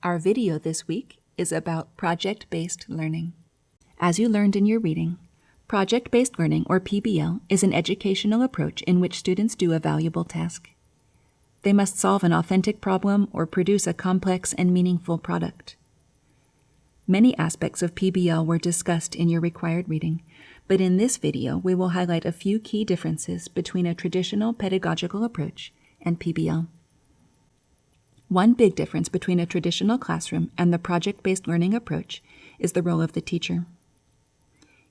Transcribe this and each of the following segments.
Our video this week is about project-based learning. As you learned in your reading, project-based learning, or PBL, is an educational approach in which students do a valuable task. They must solve an authentic problem or produce a complex and meaningful product. Many aspects of PBL were discussed in your required reading, but in this video we will highlight a few key differences between a traditional pedagogical approach and PBL. One big difference between a traditional classroom and the project-based learning approach is the role of the teacher.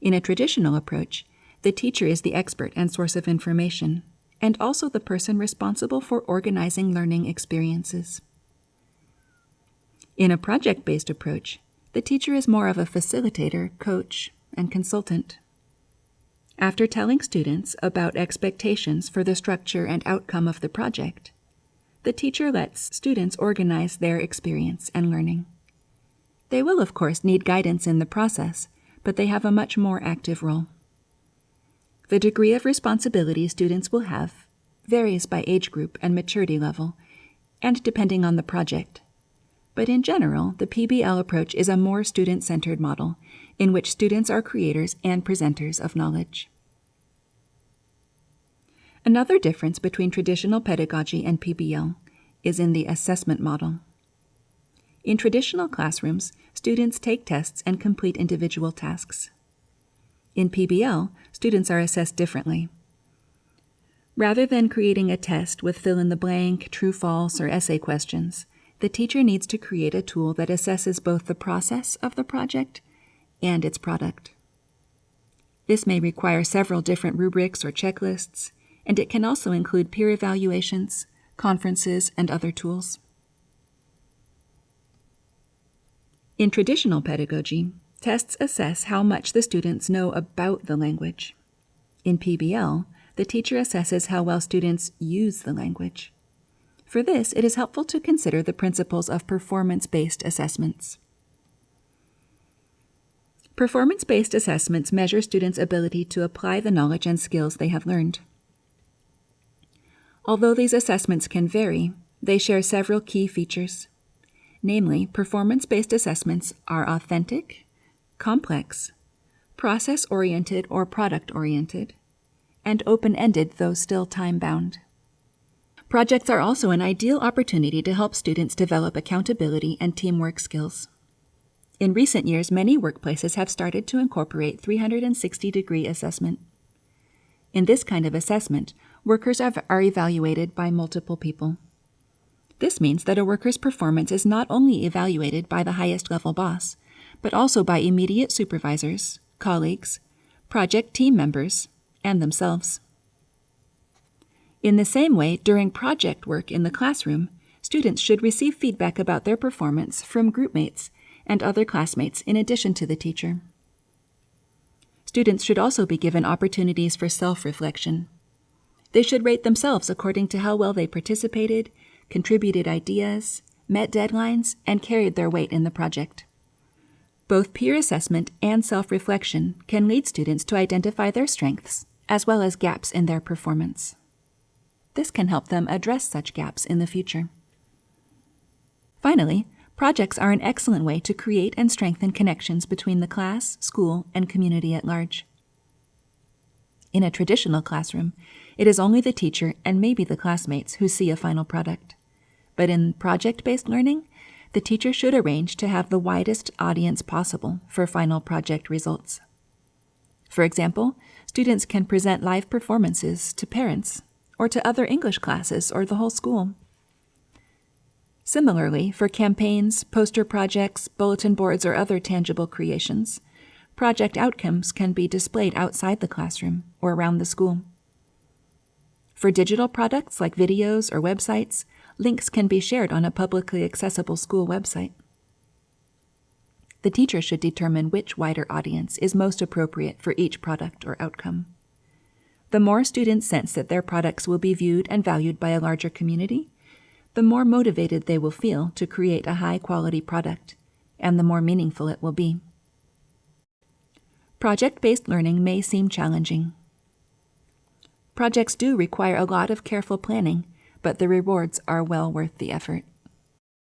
In a traditional approach, the teacher is the expert and source of information, and also the person responsible for organizing learning experiences. In a project-based approach, the teacher is more of a facilitator, coach, and consultant. After telling students about expectations for the structure and outcome of the project, the teacher lets students organize their experience and learning. They will, of course, need guidance in the process, but they have a much more active role. The degree of responsibility students will have varies by age group and maturity level, and depending on the project. But in general, the PBL approach is a more student-centered model, in which students are creators and presenters of knowledge. Another difference between traditional pedagogy and PBL is in the assessment model. In traditional classrooms, students take tests and complete individual tasks. In PBL, students are assessed differently. Rather than creating a test with fill-in-the-blank, true-false, or essay questions, the teacher needs to create a tool that assesses both the process of the project and its product. This may require several different rubrics or checklists, and it can also include peer evaluations, conferences, and other tools. In traditional pedagogy, tests assess how much the students know about the language. In PBL, the teacher assesses how well students use the language. For this, it is helpful to consider the principles of performance-based assessments. Performance-based assessments measure students' ability to apply the knowledge and skills they have learned. Although these assessments can vary, they share several key features. Namely, performance-based assessments are authentic, complex, process-oriented or product-oriented, and open-ended, though still time-bound. Projects are also an ideal opportunity to help students develop accountability and teamwork skills. In recent years, many workplaces have started to incorporate 360-degree assessment. In this kind of assessment, workers are evaluated by multiple people. This means that a worker's performance is not only evaluated by the highest level boss, but also by immediate supervisors, colleagues, project team members, and themselves. In the same way, during project work in the classroom, students should receive feedback about their performance from groupmates and other classmates in addition to the teacher. Students should also be given opportunities for self-reflection. They should rate themselves according to how well they participated, contributed ideas, met deadlines, and carried their weight in the project. Both peer assessment and self-reflection can lead students to identify their strengths as well as gaps in their performance. This can help them address such gaps in the future. Finally, projects are an excellent way to create and strengthen connections between the class, school, and community at large. In a traditional classroom, it is only the teacher and maybe the classmates who see a final product. But in project-based learning, the teacher should arrange to have the widest audience possible for final project results. For example, students can present live performances to parents, or to other English classes or the whole school. Similarly, for campaigns, poster projects, bulletin boards, or other tangible creations, project outcomes can be displayed outside the classroom or around the school. For digital products like videos or websites, links can be shared on a publicly accessible school website. The teacher should determine which wider audience is most appropriate for each product or outcome. The more students sense that their products will be viewed and valued by a larger community, the more motivated they will feel to create a high-quality product, and the more meaningful it will be. Project-based learning may seem challenging. Projects do require a lot of careful planning, but the rewards are well worth the effort.